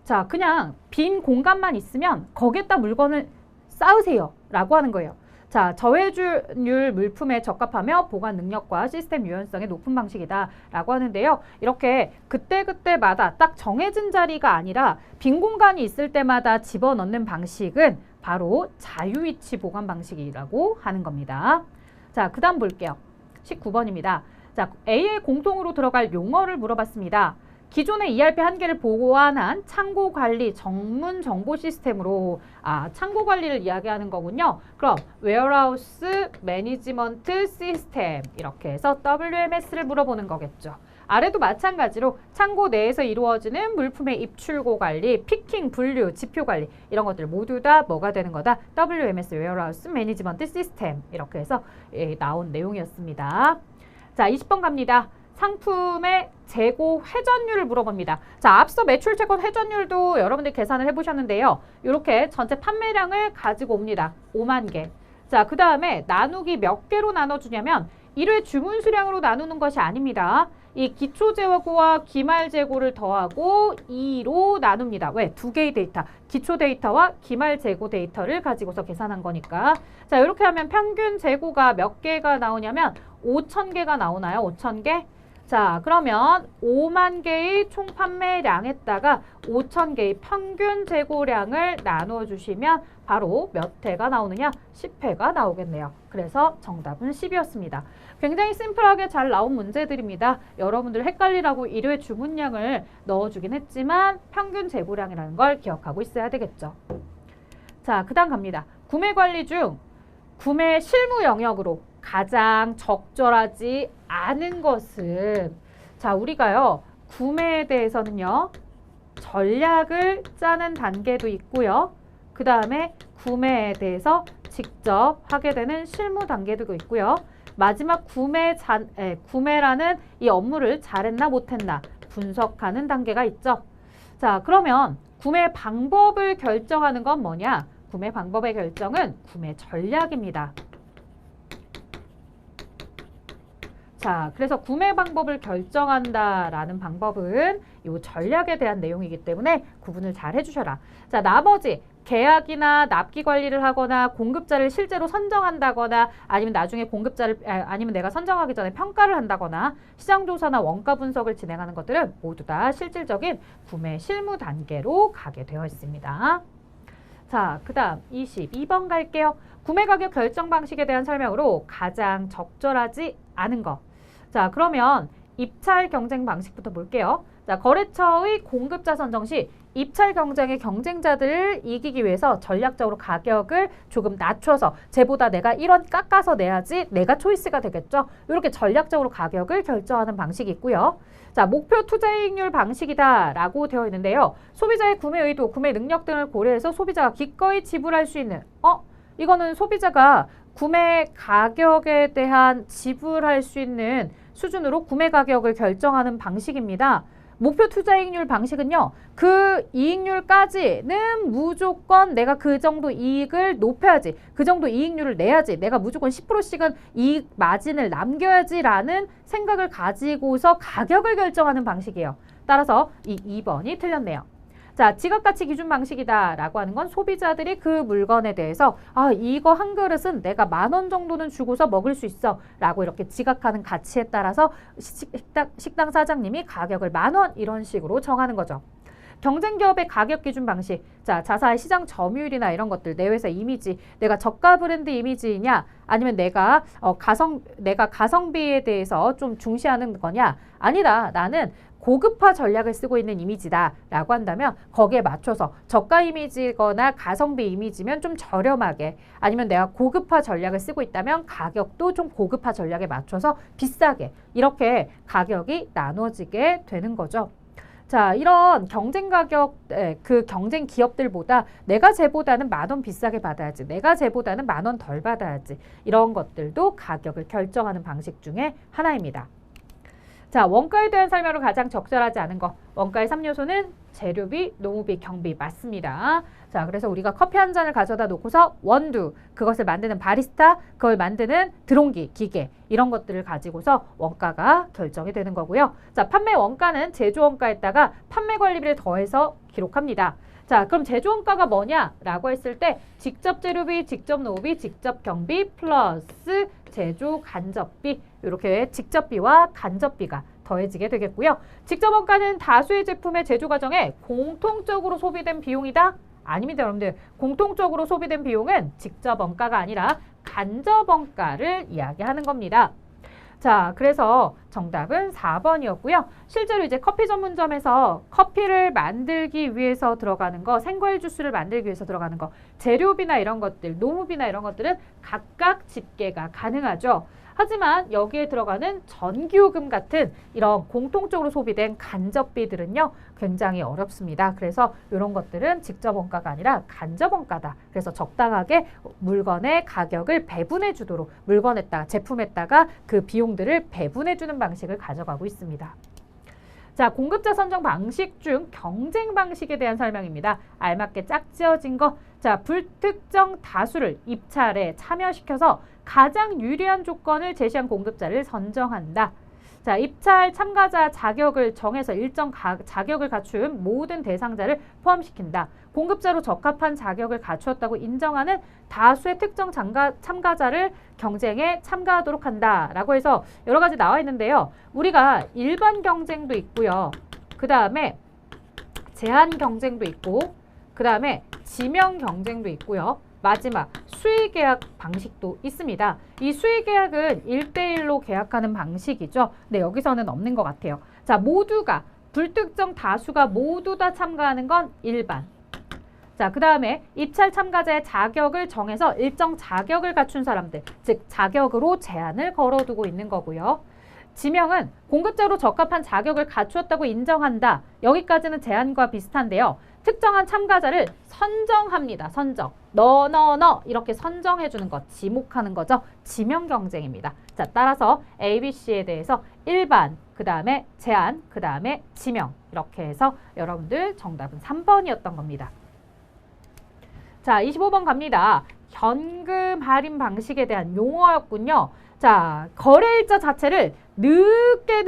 자, 그냥 빈 공간만 있으면 거기에다 물건을 쌓으세요 라고 하는 거예요. 자, 저해율 물품에 적합하며 보관 능력과 시스템 유연성이 높은 방식이다 라고 하는데요. 이렇게 그때그때마다 딱 정해진 자리가 아니라 빈 공간이 있을 때마다 집어넣는 방식은 바로 자유위치 보관 방식이라고 하는 겁니다. 자, 그 다음 볼게요. 19번입니다. 자, A에 공통으로 들어갈 용어를 물어봤습니다. 기존의 ERP 한계를 보완한 창고 관리 전문 정보 시스템으로 창고 관리를 이야기하는 거군요. 그럼 Warehouse Management System 이렇게 해서 WMS를 물어보는 거겠죠. 아래도 마찬가지로 창고 내에서 이루어지는 물품의 입출고 관리, 피킹, 분류, 지표 관리 이런 것들 모두 다 뭐가 되는 거다? WMS Warehouse Management System 이렇게 해서 나온 내용이었습니다. 자, 20번 갑니다. 상품의 재고 회전율을 물어봅니다. 자, 앞서 매출 채권 회전율도 여러분들 계산을 해보셨는데요. 이렇게 전체 판매량을 가지고 옵니다. 5만 개. 자, 그 다음에 나누기 몇 개로 나눠주냐면 1회 주문 수량으로 나누는 것이 아닙니다. 이 기초 재고와 기말 재고를 더하고 2로 나눕니다. 왜? 두 개의 데이터, 기초 데이터와 기말 재고 데이터를 가지고서 계산한 거니까. 자, 이렇게 하면 평균 재고가 몇 개가 나오냐면 5,000개가 나오나요? 5,000개? 자, 그러면 5만 개의 총 판매량에다가 5,000개의 평균 재고량을 나눠주시면 바로 몇 회가 나오느냐? 10회가 나오겠네요. 그래서 정답은 10이었습니다. 굉장히 심플하게 잘 나온 문제들입니다. 여러분들 헷갈리라고 1회 주문량을 넣어주긴 했지만 평균 재고량이라는 걸 기억하고 있어야 되겠죠. 자, 그 다음 갑니다. 구매 관리 중 구매 실무 영역으로 가장 적절하지 않은 것은, 자, 우리가요 구매에 대해서는요 전략을 짜는 단계도 있고요. 그 다음에 구매에 대해서 직접 하게 되는 실무 단계도 있고요. 마지막 구매라는 이 업무를 잘했나 못했나 분석하는 단계가 있죠. 자, 그러면 구매 방법을 결정하는 건 뭐냐? 구매 방법의 결정은 구매 전략입니다. 자, 그래서 구매 방법을 결정한다라는 방법은 이 전략에 대한 내용이기 때문에 구분을 잘 해주셔라. 자, 나머지 계약이나 납기 관리를 하거나 공급자를 실제로 선정한다거나 아니면 나중에 공급자를 아니면 내가 선정하기 전에 평가를 한다거나 시장조사나 원가 분석을 진행하는 것들은 모두 다 실질적인 구매 실무 단계로 가게 되어 있습니다. 자, 그 다음 22번 갈게요. 구매 가격 결정 방식에 대한 설명으로 가장 적절하지 않은 것. 자, 그러면 입찰 경쟁 방식부터 볼게요. 자, 거래처의 공급자 선정 시 입찰 경쟁의 경쟁자들을 이기기 위해서 전략적으로 가격을 조금 낮춰서 쟤보다 내가 1원 깎아서 내야지 내가 초이스가 되겠죠. 이렇게 전략적으로 가격을 결정하는 방식이 있고요. 자, 목표 투자이익률 방식이다 라고 되어 있는데요. 소비자의 구매 의도, 구매 능력 등을 고려해서 소비자가 기꺼이 지불할 수 있는 이거는 소비자가 구매 가격에 대한 지불할 수 있는 수준으로 구매 가격을 결정하는 방식입니다. 목표 투자이익률 방식은요. 그 이익률까지는 무조건 내가 그 정도 이익을 높여야지. 그 정도 이익률을 내야지. 내가 무조건 10%씩은 이익 마진을 남겨야지 라는 생각을 가지고서 가격을 결정하는 방식이에요. 따라서 이 2번이 틀렸네요. 자, 지갑가치 기준 방식이다 라고 하는 건 소비자들이 그 물건에 대해서 이거 한 그릇은 내가 10,000원 정도는 주고서 먹을 수 있어 라고 이렇게 지각하는 가치에 따라서 식당 사장님이 가격을 10,000원 이런 식으로 정하는 거죠. 경쟁기업의 가격 기준 방식. 자, 자사의 시장 점유율이나 이런 것들, 내 회사 이미지, 내가 저가 브랜드 이미지냐, 아니면 내가 가성비에 대해서 좀 중시하는 거냐? 아니다. 나는 고급화 전략을 쓰고 있는 이미지다 라고 한다면 거기에 맞춰서 저가 이미지거나 가성비 이미지면 좀 저렴하게, 아니면 내가 고급화 전략을 쓰고 있다면 가격도 좀 고급화 전략에 맞춰서 비싸게, 이렇게 가격이 나눠지게 되는 거죠. 자, 이런 경쟁 가격, 그 경쟁 기업들보다 내가 쟤보다는 10,000원 비싸게 받아야지, 내가 쟤보다는 10,000원 덜 받아야지, 이런 것들도 가격을 결정하는 방식 중에 하나입니다. 자, 원가에 대한 설명으로 가장 적절하지 않은 거. 원가의 3요소는 재료비, 노무비, 경비 맞습니다. 자, 그래서 우리가 커피 한 잔을 가져다 놓고서 원두, 그것을 만드는 바리스타, 그걸 만드는 드론기, 기계 이런 것들을 가지고서 원가가 결정이 되는 거고요. 자, 판매 원가는 제조 원가에다가 판매 관리비를 더해서 기록합니다. 자, 그럼 제조 원가가 뭐냐라고 했을 때 직접 재료비, 직접 노무비, 직접 경비 플러스 제조 간접비, 이렇게 직접비와 간접비가 더해지게 되겠고요. 직접 원가는 다수의 제품의 제조 과정에 공통적으로 소비된 비용이다? 아닙니다, 여러분들. 공통적으로 소비된 비용은 직접 원가가 아니라 간접 원가를 이야기하는 겁니다. 자, 그래서 정답은 4번이었고요. 실제로 이제 커피 전문점에서 커피를 만들기 위해서 들어가는 거, 생과일 주스를 만들기 위해서 들어가는 거, 재료비나 이런 것들, 노무비나 이런 것들은 각각 집계가 가능하죠. 하지만 여기에 들어가는 전기요금 같은 이런 공통적으로 소비된 간접비들은요, 굉장히 어렵습니다. 그래서 이런 것들은 직접 원가가 아니라 간접 원가다. 그래서 적당하게 물건의 가격을 배분해 주도록 물건에다가 제품에다가 그 비용들을 배분해 주는 방식을 가져가고 있습니다. 자, 공급자 선정 방식 중 경쟁 방식에 대한 설명입니다. 알맞게 짝지어진 거. 자, 불특정 다수를 입찰에 참여시켜서 가장 유리한 조건을 제시한 공급자를 선정한다. 자, 입찰 참가자 자격을 정해서 일정 자격을 갖춘 모든 대상자를 포함시킨다. 공급자로 적합한 자격을 갖추었다고 인정하는 다수의 특정 참가자를 경쟁에 참가하도록 한다. 라고 해서 여러 가지 나와 있는데요. 우리가 일반 경쟁도 있고요. 그 다음에 제한 경쟁도 있고, 그 다음에 지명 경쟁도 있고요. 마지막 수의계약 방식도 있습니다. 이 수의계약은 1대1로 계약하는 방식이죠. 근데 여기서는 없는 것 같아요. 자, 모두가 불특정 다수가 모두 다 참가하는 건 일반. 자, 그 다음에 입찰 참가자의 자격을 정해서 일정 자격을 갖춘 사람들, 즉 자격으로 제한을 걸어두고 있는 거고요. 지명은 공급자로 적합한 자격을 갖추었다고 인정한다. 여기까지는 제한과 비슷한데요. 특정한 참가자를 선정합니다. 선정. 너 이렇게 선정해 주는 것, 지목하는 거죠. 지명 경쟁입니다. 자, 따라서 A, B, C에 대해서 일반, 그 다음에 제한, 그 다음에 지명 이렇게 해서 여러분들 정답은 3번이었던 겁니다. 자, 25번 갑니다. 현금 할인 방식에 대한 용어였군요. 자, 거래일자 자체를 늦게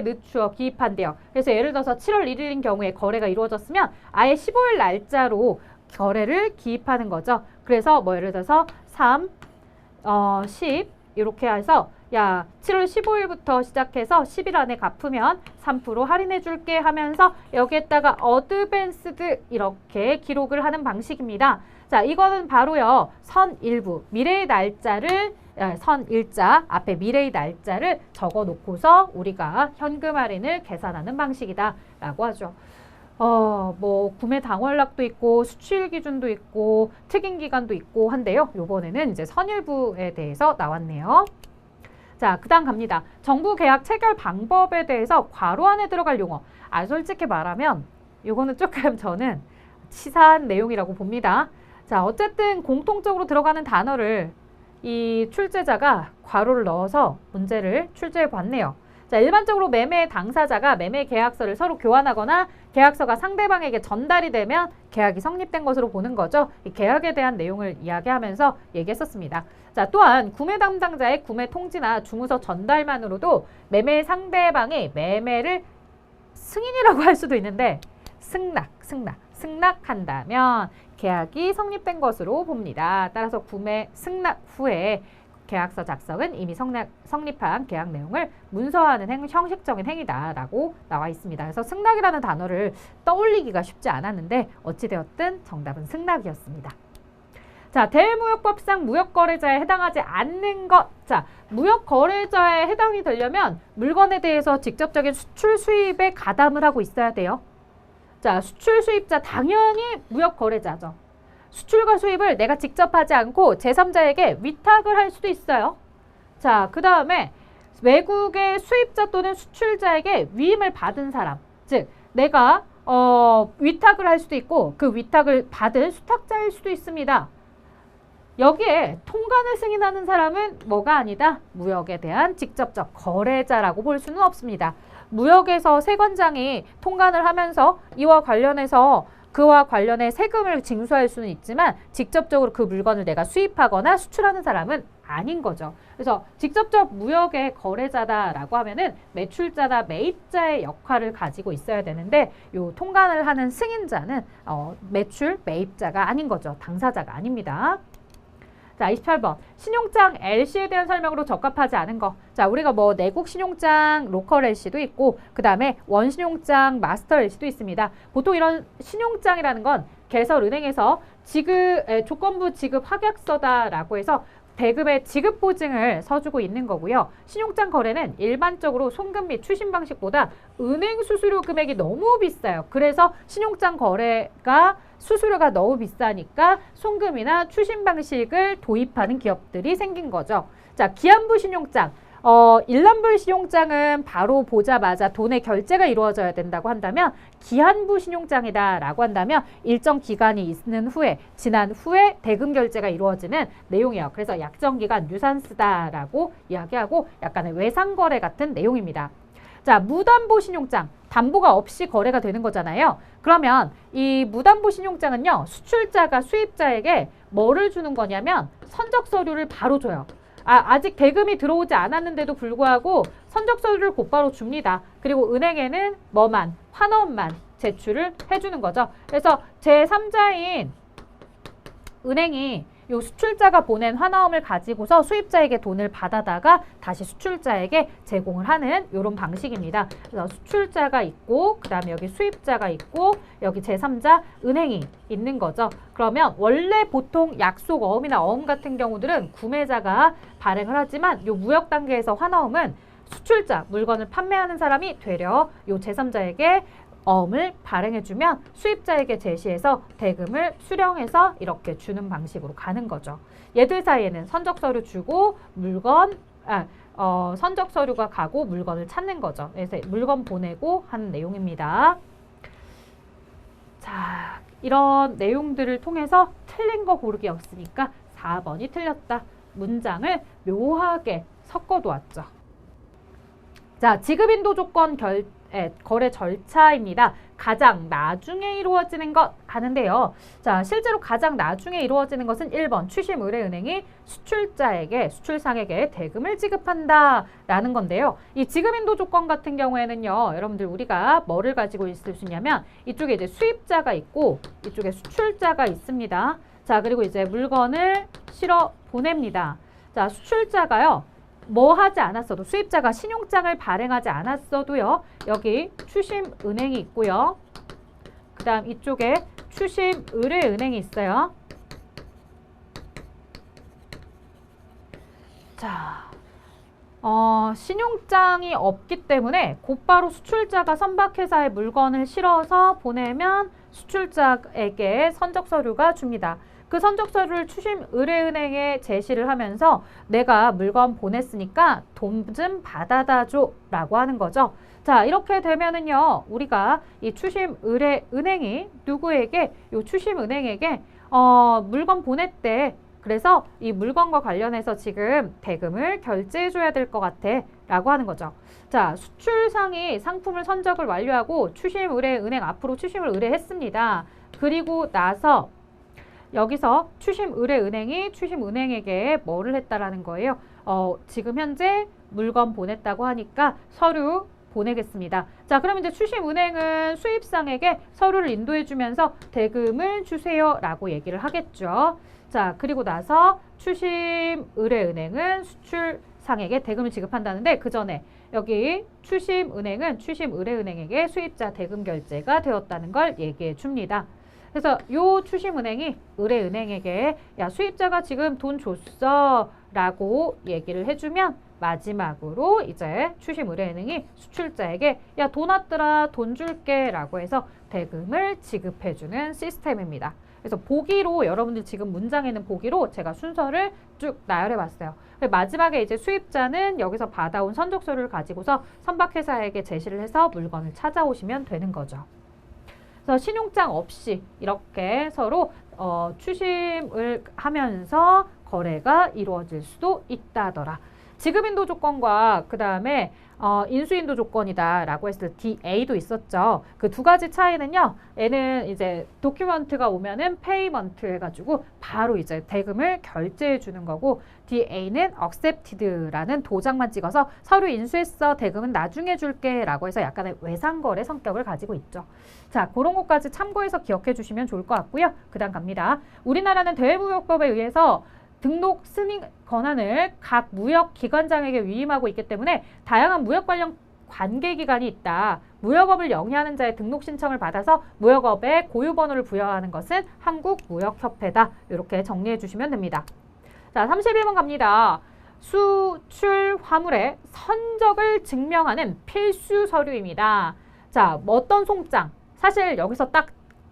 늦추어 기입한대요. 그래서 예를 들어서 7월 1일인 경우에 거래가 이루어졌으면 아예 15일 날짜로 거래를 기입하는 거죠. 그래서 뭐 예를 들어서 3, 10 이렇게 해서 야 7월 15일부터 시작해서 10일 안에 갚으면 3% 할인해 줄게 하면서 여기에다가 어드밴스드 이렇게 기록을 하는 방식입니다. 자, 이거는 바로요. 선일부, 미래의 날짜를 선일자 앞에 미래의 날짜를 적어 놓고서 우리가 현금 할인을 계산하는 방식이다 라고 하죠. 뭐 구매 당월락도 있고 수취일 기준도 있고 특임 기간도 있고 한데요. 요번에는 이제 선일부에 대해서 나왔네요. 자, 그 다음 갑니다. 정부 계약 체결 방법에 대해서 괄호 안에 들어갈 용어. 솔직히 말하면 요거는 조금 저는 치사한 내용이라고 봅니다. 자, 어쨌든 공통적으로 들어가는 단어를 이 출제자가 괄호를 넣어서 문제를 출제해 봤네요. 자, 일반적으로 매매 당사자가 매매 계약서를 서로 교환하거나 계약서가 상대방에게 전달이 되면 계약이 성립된 것으로 보는 거죠. 이 계약에 대한 내용을 이야기하면서 얘기했었습니다. 자, 또한 구매 담당자의 구매 통지나 주문서 전달만으로도 매매 상대방이 매매를 승인이라고 할 수도 있는데 승낙한다면 계약이 성립된 것으로 봅니다. 따라서 구매 승낙 후에 계약서 작성은 이미 성립한 계약 내용을 문서화하는 형식적인 행위다라고 나와 있습니다. 그래서 승낙이라는 단어를 떠올리기가 쉽지 않았는데 어찌되었든 정답은 승낙이었습니다. 자, 대무역법상 무역거래자에 해당하지 않는 것. 자, 무역거래자에 해당이 되려면 물건에 대해서 직접적인 수출 수입에 가담을 하고 있어야 돼요. 자, 수출 수입자 당연히 무역거래자죠. 수출과 수입을 내가 직접 하지 않고 제3자에게 위탁을 할 수도 있어요. 자, 그 다음에 외국의 수입자 또는 수출자에게 위임을 받은 사람, 즉 내가 위탁을 할 수도 있고 그 위탁을 받은 수탁자일 수도 있습니다. 여기에 통관을 승인하는 사람은 뭐가 아니다? 무역에 대한 직접적 거래자라고 볼 수는 없습니다. 무역에서 세관장이 통관을 하면서 이와 관련해서 그와 관련해 세금을 징수할 수는 있지만 직접적으로 그 물건을 내가 수입하거나 수출하는 사람은 아닌 거죠. 그래서 직접적 무역의 거래자다라고 하면은 매출자나 매입자의 역할을 가지고 있어야 되는데 요 통관을 하는 승인자는 매출 매입자가 아닌 거죠. 당사자가 아닙니다. 자, 28번. 신용장 LC에 대한 설명으로 적합하지 않은 거. 자, 우리가 뭐 내국 신용장 로컬 LC도 있고 그 다음에 원신용장 마스터 LC도 있습니다. 보통 이런 신용장이라는 건 개설은행에서 조건부 지급 확약서다라고 해서 대금의 지급 보증을 서주고 있는 거고요. 신용장 거래는 일반적으로 송금 및 추심 방식보다 은행 수수료 금액이 너무 비싸요. 그래서 신용장 거래가 수수료가 너무 비싸니까 송금이나 추심 방식을 도입하는 기업들이 생긴 거죠. 자, 기한부 신용장. 일람불 신용장은 바로 보자마자 돈의 결제가 이루어져야 된다고 한다면 기한부 신용장이다라고 한다면 일정 기간이 있는 후에 지난 후에 대금 결제가 이루어지는 내용이에요. 그래서 약정기간 뉴산스다라고 이야기하고 약간의 외상거래 같은 내용입니다. 자, 무담보 신용장. 담보가 없이 거래가 되는 거잖아요. 그러면 이 무담보 신용장은요. 수출자가 수입자에게 뭐를 주는 거냐면 선적 서류를 바로 줘요. 아직 대금이 들어오지 않았는데도 불구하고 선적 서류를 곧바로 줍니다. 그리고 은행에는 뭐만? 환원만 제출을 해주는 거죠. 그래서 제3자인 은행이 요 수출자가 보낸 환화음을 가지고서 수입자에게 돈을 받아다가 다시 수출자에게 제공을 하는 이런 방식입니다. 그래서 수출자가 있고 그 다음에 여기 수입자가 있고 여기 제3자 은행이 있는 거죠. 그러면 원래 보통 약속 어음이나 어음 같은 경우들은 구매자가 발행을 하지만 요 무역 단계에서 환화음은 수출자, 물건을 판매하는 사람이 되려 요 제3자에게 어음을 발행해주면 수입자에게 제시해서 대금을 수령해서 이렇게 주는 방식으로 가는 거죠. 얘들 사이에는 선적서류 주고 선적서류가 가고 물건을 찾는 거죠. 그래서 물건 보내고 하는 내용입니다. 자, 이런 내용들을 통해서 틀린 거 고르기였으니까 4번이 틀렸다. 문장을 묘하게 섞어두었죠. 자, 지급인도 조건 거래 절차입니다. 가장 나중에 이루어지는 것 하는데요. 자, 실제로 가장 나중에 이루어지는 것은 1번 추심의뢰은행이 수출자에게, 수출상에게 대금을 지급한다 라는 건데요. 이 지급인도 조건 같은 경우에는요. 여러분들 우리가 뭐를 가지고 있을 수 있냐면 이쪽에 이제 수입자가 있고 이쪽에 수출자가 있습니다. 자, 그리고 이제 물건을 실어 보냅니다. 자, 수출자가요. 뭐 하지 않았어도 수입자가 신용장을 발행하지 않았어도요. 여기 추심은행이 있고요. 그 다음 이쪽에 추심의뢰은행이 있어요. 자, 신용장이 없기 때문에 곧바로 수출자가 선박회사에 물건을 실어서 보내면 수출자에게 선적서류가 줍니다. 그 선적서류를 추심의뢰은행에 제시를 하면서 내가 물건 보냈으니까 돈 좀 받아다 줘 라고 하는 거죠. 자, 이렇게 되면은요, 우리가 이 추심의뢰은행이 누구에게, 요 추심은행에게 물건 보냈대. 그래서 이 물건과 관련해서 지금 대금을 결제해 줘야 될 것 같아 라고 하는 거죠. 자, 수출상이 상품을 선적을 완료하고 추심의뢰은행 앞으로 추심을 의뢰했습니다. 그리고 나서 여기서 추심의뢰은행이 추심은행에게 뭐를 했다라는 거예요. 지금 현재 물건 보냈다고 하니까 서류 보내겠습니다. 자, 그럼 이제 추심은행은 수입상에게 서류를 인도해 주면서 대금을 주세요 라고 얘기를 하겠죠. 자, 그리고 나서 추심의뢰은행은 수출상에게 대금을 지급한다는데 그 전에 여기 추심은행은 추심의뢰은행에게 수입자 대금 결제가 되었다는 걸 얘기해 줍니다. 그래서 요 추심은행이 의뢰은행에게 야, 수입자가 지금 돈 줬어 라고 얘기를 해주면 마지막으로 이제 추심의뢰은행이 수출자에게 야, 돈 왔더라, 돈 줄게 라고 해서 대금을 지급해주는 시스템입니다. 그래서 보기로 여러분들 지금 문장에 있는 보기로 제가 순서를 쭉 나열해 봤어요. 마지막에 이제 수입자는 여기서 받아온 선적서류를 가지고서 선박회사에게 제시를 해서 물건을 찾아오시면 되는 거죠. 그래서 신용장 없이 이렇게 서로 추심을 하면서 거래가 이루어질 수도 있다더라. 지급인도 조건과 그 다음에 인수인도 조건이다 라고 했을 때 DA도 있었죠. 그 두 가지 차이는요. 얘는 이제 도큐먼트가 오면은 페이먼트 해가지고 바로 이제 대금을 결제해 주는 거고 DA는 accepted라는 도장만 찍어서 서류 인수했어, 대금은 나중에 줄게 라고 해서 약간의 외상거래 성격을 가지고 있죠. 자, 그런 것까지 참고해서 기억해 주시면 좋을 것 같고요. 그 다음 갑니다. 우리나라는 대외무역법에 의해서 등록 승인 권한을 각 무역기관장에게 위임하고 있기 때문에 다양한 무역 관련 관계기관이 있다. 무역업을 영위하는 자의 등록 신청을 받아서 무역업에 고유번호를 부여하는 것은 한국무역협회다. 이렇게 정리해 주시면 됩니다. 자, 31번 갑니다. 수출 화물의 선적을 증명하는 필수 서류입니다. 자, 뭐 어떤 송장? 사실 여기서 딱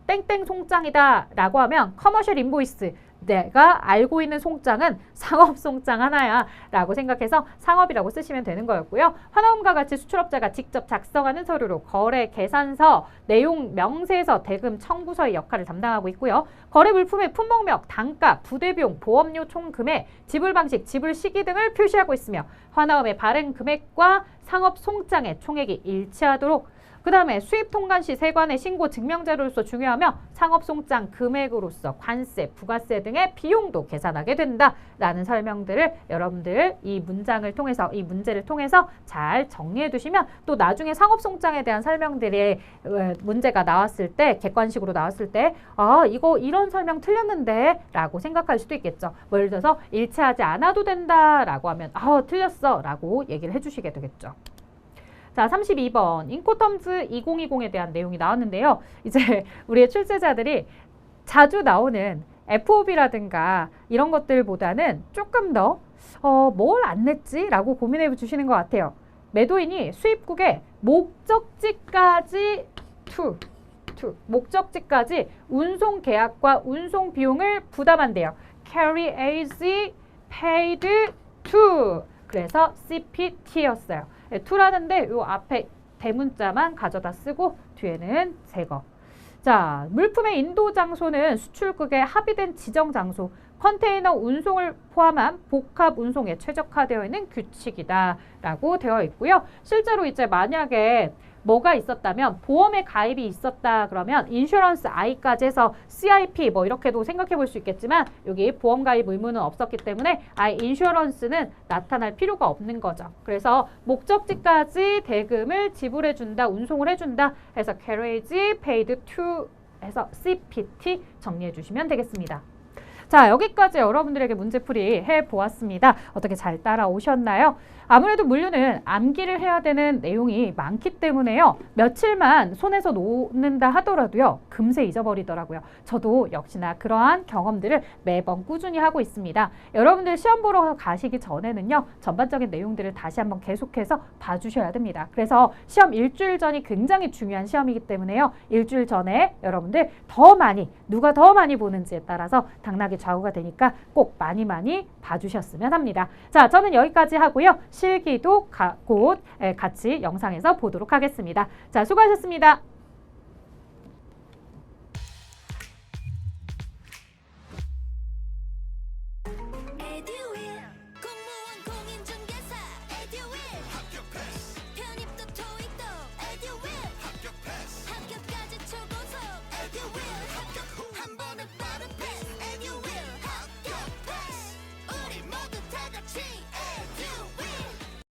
땡땡 송장이다 라고 하면 커머셜 인보이스, 내가 알고 있는 송장은 상업 송장 하나야 라고 생각해서 상업이라고 쓰시면 되는 거였고요. 화나움과 같이 수출업자가 직접 작성하는 서류로 거래 계산서, 내용 명세서, 대금 청구서의 역할을 담당하고 있고요. 거래 물품의 품목명, 단가, 부대비용, 보험료 총 금액, 지불 방식, 지불 시기 등을 표시하고 있으며 화나움의 발행 금액과 상업 송장의 총액이 일치하도록, 그 다음에 수입 통관 시 세관의 신고 증명자료로서 중요하며 상업송장 금액으로서 관세, 부가세 등의 비용도 계산하게 된다라는 설명들을 여러분들 이 문장을 통해서, 이 문제를 통해서 잘 정리해 두시면 또 나중에 상업송장에 대한 설명들이 문제가 나왔을 때, 객관식으로 나왔을 때 이거 이런 설명 틀렸는데 라고 생각할 수도 있겠죠. 뭐 예를 들어서 일치하지 않아도 된다라고 하면 틀렸어 라고 얘기를 해주시게 되겠죠. 자, 32번 인코텀즈 2020에 대한 내용이 나왔는데요. 이제 우리의 출제자들이 자주 나오는 FOB라든가 이런 것들보다는 조금 더 뭘 안 냈지? 라고 고민해 주시는 것 같아요. 매도인이 수입국의 목적지까지 목적지까지 운송 계약과 운송 비용을 부담한대요. Carry as paid to. 그래서 CPT였어요. to라는데 요 앞에 대문자만 가져다 쓰고 뒤에는 제거. 자, 물품의 인도 장소는 수출국의 합의된 지정 장소, 컨테이너 운송을 포함한 복합 운송에 최적화되어 있는 규칙이다 라고 되어 있고요. 실제로 이제 만약에 뭐가 있었다면, 보험에 가입이 있었다 그러면 인슈런스 I까지 해서 CIP 뭐 이렇게도 생각해 볼 수 있겠지만 여기 보험 가입 의무는 없었기 때문에 I 인슈런스는 나타날 필요가 없는 거죠. 그래서 목적지까지 대금을 지불해 준다, 운송을 해준다 해서 carriage paid to 해서 CPT 정리해 주시면 되겠습니다. 자, 여기까지 여러분들에게 문제풀이 해보았습니다. 어떻게 잘 따라오셨나요? 아무래도 물류는 암기를 해야 되는 내용이 많기 때문에요. 며칠만 손에서 놓는다 하더라도요. 금세 잊어버리더라고요. 저도 역시나 그러한 경험들을 매번 꾸준히 하고 있습니다. 여러분들 시험 보러 가시기 전에는요. 전반적인 내용들을 다시 한번 계속해서 봐주셔야 됩니다. 그래서 시험 일주일 전이 굉장히 중요한 시험이기 때문에요. 일주일 전에 여러분들 누가 더 많이 보는지에 따라서 당락이 좌우가 되니까 꼭 많이 봐주셨으면 합니다. 자, 저는 여기까지 하고요. 실기도 곧 같이 영상에서 보도록 하겠습니다. 자, 수고하셨습니다.